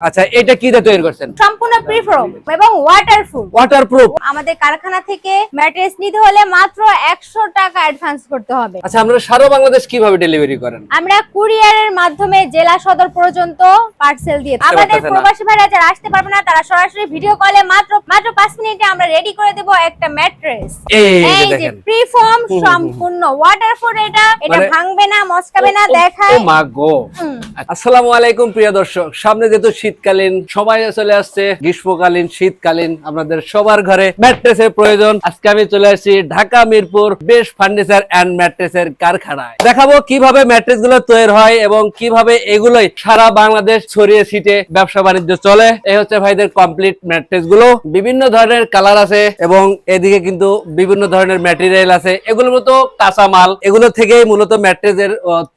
আচ্ছা, এটা কি দিয়ে তৈরি করছেন? সম্পূর্ণ প্রিফর্ম এবং ওয়াটারপ্রুফ। ওয়াটারপ্রুফ। আমাদের কারখানা থেকে ম্যাট্রেস নিতে হলে মাত্র 100 টাকা অ্যাডভান্স করতে হবে। আচ্ছা, আমরা সারা বাংলাদেশ কিভাবে ডেলিভারি করেন? আমরা কুরিয়ারের মাধ্যমে জেলা সদর পর্যন্ত পার্সেল দিয়ে থাকি। আমাদের প্রবাসী ভাইরা যারা আসতে পারবে না তারা সরাসরি ভিডিও কলে মাত্র 5 মিনিটে আমরা রেডি করে দেব একটা ম্যাট্রেস। এই যে দেখেন, প্রিফর্ম সম্পূর্ণ ওয়াটারপ্রুফ। এটা ভাঙবে না, মচকাবে না। দেখায় ও মা গো। আসসালামু আলাইকুম প্রিয় দর্শক, সামনে যেহেতু শীতকালীন সময় চলে আসছে, গ্রীষ্মকালীন শীতকালীন আপনাদের সবার ঘরে ম্যাট্রেসের প্রয়োজন। আজকে আমি চলে আসছি Dhaka Mirpur best furniture and ম্যাট্রেসের কারখানায়। দেখাবো কিভাবে ম্যাট্রেস গুলো তৈরি হয় এবং কিভাবে এগুলোই সারা বাংলাদেশ ছড়িয়ে ছিটে ব্যবসা বাণিজ্য চলে। এই হচ্ছে ভাইদের কমপ্লিট ম্যাট্রেস গুলো। বিভিন্ন ধরনের কালার আছে এবং এদিকে কিন্তু বিভিন্ন ধরনের ম্যাটেরিয়াল আছে। এগুলো মূলত কাঁচা মাল, এগুলো থেকেই মূলত ম্যাট্রেসের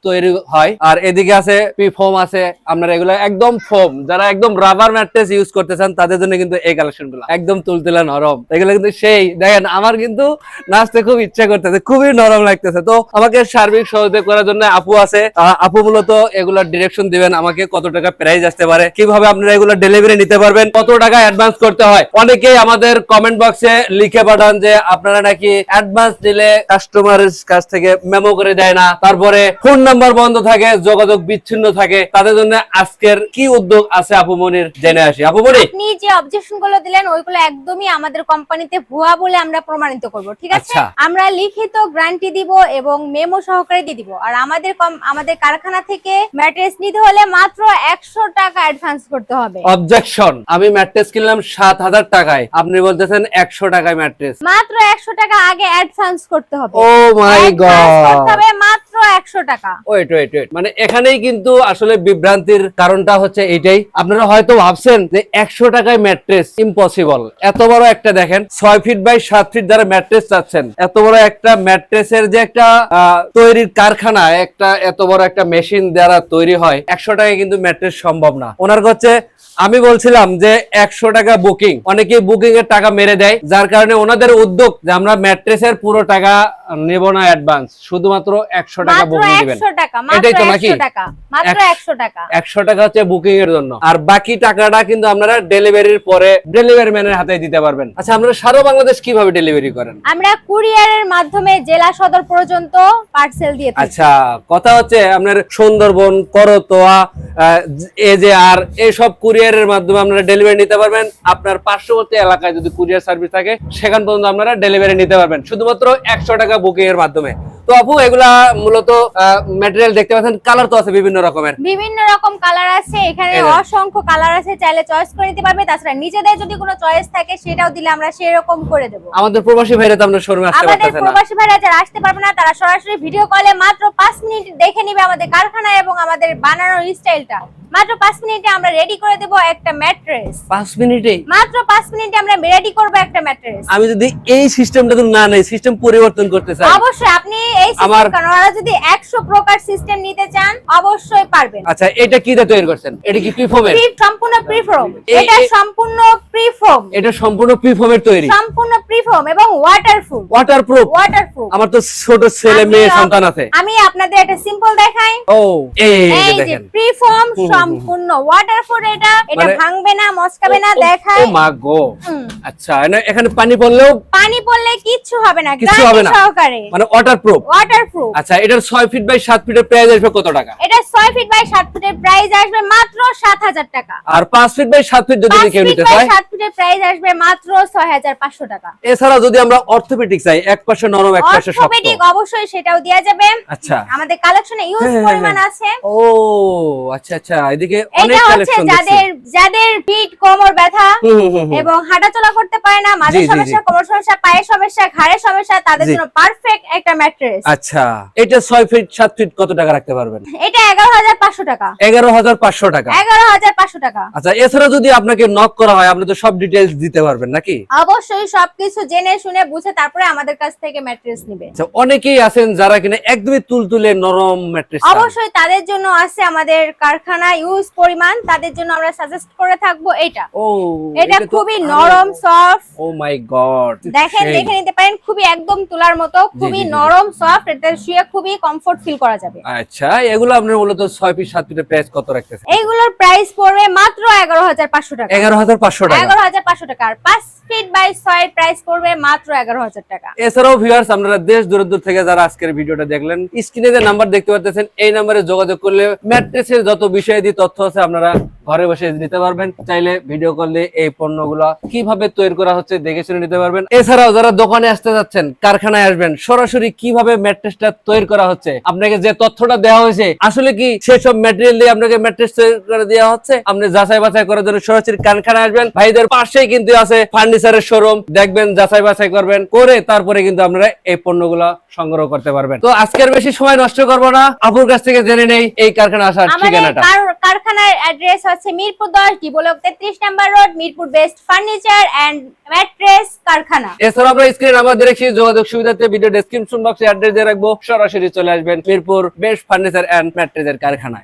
তৈরি হয়। আর এদিকে আছে ফোম আছে। আপনারা এগুলো একদম ফোম, যারা একদম রাবার ম্যাট্রেস ইউজ করতে চান তাদের জন্য কিন্তু এই কালেকশন গুলো একদম তুলতুলে নরম। এগুলো কিন্তু সেই দেখেন, আমার কিন্তু নাচতে খুব ইচ্ছা করতেছে, খুবই নরম লাগতেছে। তো আমাকে সার্বিক সহযোগিতা করার জন্য আপু আছে। আপু মূলত এগুলোর ডিরেকশন দিবেন আমাকে, কত টাকা প্রাইস আসতে পারে, কিভাবে আপনারা এগুলো ডেলিভারি নিতে পারবেন, কত টাকা অ্যাডভান্স করতে হয়। অনেকেই আমাদের কমেন্ট বক্সে লিখে পাঠান যে আপনারা নাকি অ্যাডভান্স দিলে কাস্টমারের কাছ থেকে মেমো করে দেয় না, তারপরে ফোন নাম্বার বন্ধ থাকে, যোগাযোগ বিচ্ছিন্ন থাকে। তাদের জন্য আজকের কি উদ্যোগ আছে আপু মনির জেনে আসি। আপু মনি, আপনি যে অবজেকশন গুলো দিলেন ওইগুলো একদমই আমাদের কোম্পানিতে ভুয়া বলে আমরা প্রমাণিত করব, ঠিক আছে? আমরা লিখিত গ্যারান্টি দিব এবং মেমো সহকারে দিয়ে দিব। আর আমাদের কারখানা থেকে ম্যাট্রেস নিতে হলে মাত্র 100 টাকা অ্যাডভান্স করতে হবে। অবজেকশন, আমি ম্যাট্রেস কিনলাম 7000 টাকায়, আপনি বলতেছেন 100 টাকায় ম্যাট্রেস। মাত্র 100 টাকা আগে অ্যাডভান্স করতে হবে। ও মাই গড, করতে হবে মাত্র 100 টাকা। ওয়েট, মানে এখানেই কিন্তু আসলে বিভ্রান্তির কারণটা হচ্ছে এইটাই। আপনারা হয়তো ভাবছেন যে 100 টাকায় ম্যাট্রেস, ইম্পসিবল। এত বড় একটা দেখেন 6 ফিট বাই 7 ফিট যারা ম্যাট্রেস চাচ্ছেন, এত বড় একটা ম্যাট্রেসের যে একটা তৈরির কারখানা, একটা এত বড় একটা মেশিন দ্বারা তৈরি হয়, 100 টাকায় কিন্তু ম্যাট্রেস সম্ভব না। ওনার কাছে আমি বলছিলাম যে 100 টাকা বুকিং, অনেকেই বুকিং এর টাকা মেরে দেয়, যার কারণে ওনাদের উদ্যোগ যে আমরা ম্যাট্রেসের পুরো টাকা নেব না অ্যাডভান্স, শুধুমাত্র 100 টাকা বুকিং দিবেন। এটাই তো নাকি? মাত্র 100 টাকা। 100 টাকা হচ্ছে বুকিং এর জন্য, আর বাকি টাকাটা কিন্তু আপনারা ডেলিভারির পরে ডেলিভারি ম্যানের হাতে দিতে পারবেন। আচ্ছা, আপনারা সারা বাংলাদেশ কিভাবে ডেলিভারি করেন? আমরা কুরিয়ারের মাধ্যমে জেলা সদর পর্যন্ত পার্সেল দিয়ে থাকি। আচ্ছা, কথা হচ্ছে আপনার সুন্দরবন, করতোয়া, এজেআর এইসব কুরিয়ারের মাধ্যমে আপনারা ডেলিভারি নিতে পারবেন। আপনার পার্শ্ববর্তী এলাকায় যদি কুরিয়ার সার্ভিস থাকে সেখান পর্যন্ত আপনারা ডেলিভারি নিতে পারবেন শুধুমাত্র 100 টাকা বুকিং এর মাধ্যমে। তো আপু, এগুলা মূলত ম্যাটেরিয়াল দেখতে পাচ্ছেন, কালার তো আছে বিভিন্ন রকমের, বিভিন্ন রকম কালার আছে এখানে, অসংখ্য কালার আছে, চাইলে চয়েস করে নিতে পারবে। তাছাড়া নিজেদের যদি কোনো চয়েস থাকে সেটাও দিলে আমরা সেরকম করে দেব। আমাদের প্রবাসী ভাইরা তো আপনার শোরুমে আসতে পারতেছেন না। আমাদের প্রবাসী ভাইরা যারা আসতে পারবে না তারা সরাসরি ভিডিও কলে মাত্র 5 মিনিট দেখে নিবে আমাদের কারখানা এবং আমাদের বানানোর স্টাইলটা। মাত্র 5 মিনিটে আমরা রেডি করে দেব একটা ম্যাট্রেস। 5 মিনিটে? মাত্র 5 মিনিটে আমরা রেডি করব একটা ম্যাট্রেস। আমি যদি এই সিস্টেমটা তো না নাই, সিস্টেম পরিবর্তন করতে চাই, অবশ্যই আপনি এই সিস্টেম কারণরা যদি 100 প্রকার সিস্টেম নিতে চান অবশ্যই পারবেন। আচ্ছা, এটা কি দিয়ে তৈরি করছেন? এটা কি প্রিফর্মের? সম্পূর্ণ প্রিফর্ম। এটা সম্পূর্ণ প্রিফর্ম। এটা সম্পূর্ণ প্রিফর্মের তৈরি? সম্পূর্ণ প্রিফর্ম এবং ওয়াটারপ্রুফ। ওয়াটারপ্রুফ? ওয়াটারপ্রুফ। আমার তো ছোট ছেলে মেয়ে সন্তান আছে। আমি আপনাদের একটা সিম্পল দেখাই। ও এই যে প্রিফর্ম সম্পূর্ণ ওয়াটারপ্রুফ। এটা ভাঙবে না, মচকাবে না। দেখায়। ও মা গো। আচ্ছা, এখানে পানি পড়লে কিচ্ছু হবে না, কিছু হবে না সহকারে, মানে ওয়াটারপ্রুফ। ওয়াটারপ্রুফ। আচ্ছা, এটার 6 ফিট বাই 7 ফিটের প্রাইস আসবে কত টাকা? এটা 6 ফিট বাই 7 ফিটের প্রাইস আসবে মাত্র 7000 টাকা। আর 5 ফিট বাই 7 ফিট যদি কেউ নিতে চায় 7 ফিটের প্রাইস আসবে মাত্র 6500 টাকা। এছাড়া যদি আমরা অর্থোপেডিক চাই, এক পাশে নরম এক পাশে শক্ত, অর্থোপেডিক অবশ্যই সেটাও দেয়া যাবে। আচ্ছা, আমাদের কালেকশনে ইউজ পরিমাণ আছে। ও আচ্ছা আচ্ছা, এদিকে অনেক এটা হচ্ছে কালেকশন দেখছি। যাদের পিঠ কোমর ব্যথা এবং হাঁটাচলা করতে পারে না, মাঝে সমস্যা, কোমর সমস্যা, পায়ের সমস্যা, ঘাড়ের সমস্যা, তাদের জন্য পারফেক্ট একটা ম্যাট্রেস। আচ্ছা, এটা 6 ফিট 7 ফিট কত টাকা রাখতে পারবেন? এটা 11500 টাকা। 11500 টাকা? 11500 টাকা। আচ্ছা, এছাড়া যদি আপনাকে নক করা হয় আপনি তো সব ডিটেইলস দিতে পারবেন নাকি? অবশ্যই সবকিছু জেনে শুনে বুঝে তারপরে আমাদের কাছ থেকে ম্যাট্রেস নেবে। আচ্ছা, অনেকেই আছেন যারা কিনা একদমই তুলতুলে নরম ম্যাট্রেস চান। অবশ্যই তাদের জন্য আছে আমাদের কারখানা ইউজ পরিমাণ, তাদের জন্য আমরা সাজেস্ট করে থাকবো এটা। এটা খুবই নরম সফট। ও মাই গড, দেখেন, দেখে নিতে পারেন, খুবই একদম তুলার মতো, খুবই নরম সফট, এতে শুয়ে খুবই কমফোর্ট ফিল করা যাবে। আচ্ছা, এগুলো আপনার মূলত 6 পিস 7 পিসের প্রাইস কত রাখতেছেন? এইগুলোর প্রাইস পড়বে মাত্র 11,500 টাকা। 11,500 টাকা। 11,500 টাকা। আর 5 ফিট বাই 6 এর প্রাইস পড়বে মাত্র 11,000 টাকা। এছাড়াও ভিউয়ার্স, আপনারা দেশ দূর দূর থেকে যারা আজকের ভিডিওটা দেখলেন, স্ক্রিনে যে নাম্বার দেখতে পাচ্ছেন, এই নাম্বারে যোগাযোগ করলে ম্যাট্রেসের যত বিষয়াদি তথ্য আছে আপনারা ঘরে বসে নিতে পারবেন। চাইলে ভিডিও কলে এই পণ্যগুলো কিভাবে তৈরি করা হচ্ছে দেখে শুনে নিতে পারবেন। এছাড়াও যারা দোকানে আসতে যাচ্ছেন, কারখানায় আসবেন, সরাসরি কিভাবে ম্যাট্রেসটা তৈরি করা হচ্ছে, আপনাকে যে তথ্যটা দেওয়া হয়েছে আসলে কি সেসব ম্যাটেরিয়াল দিয়ে আপনাকে ম্যাট্রেস তৈরি করে দেওয়া হচ্ছে, আপনি যাচাই বাছাই করার জন্য সরাসরি কারখানায় আসবেন। ভাইদের পাশেই কিন্তু আছে ফার্নিচারের শোরুম, দেখবেন, যাচাই বাছাই করবেন, করে তারপরে কিন্তু আপনারা এই পণ্যগুলো সংগ্রহ করতে পারবেন। তো আজকের বেশি সময় নষ্ট করব না, আপুর কাছ থেকে জেনে নেই এই কারখানা আসার ঠিকানাটা। আমাদের কারখানার অ্যাড্রেস হচ্ছে Mirpur 10, D block 33 number road, Mirpur best furniture and mattress কারখানা। এছাড়া আমরা স্ক্রিনে নাম্বার দেখছি, যোগাযোগ সুবিধাতে ভিডিও ডেসক্রিপশন বক্সে অ্যাড্রেস দিয়ে রাখবো, সরাসরি চলে আসবেন মিরপুর বেস্ট ফার্নিচার এন্ড ম্যাট্রেসের কারখানায়।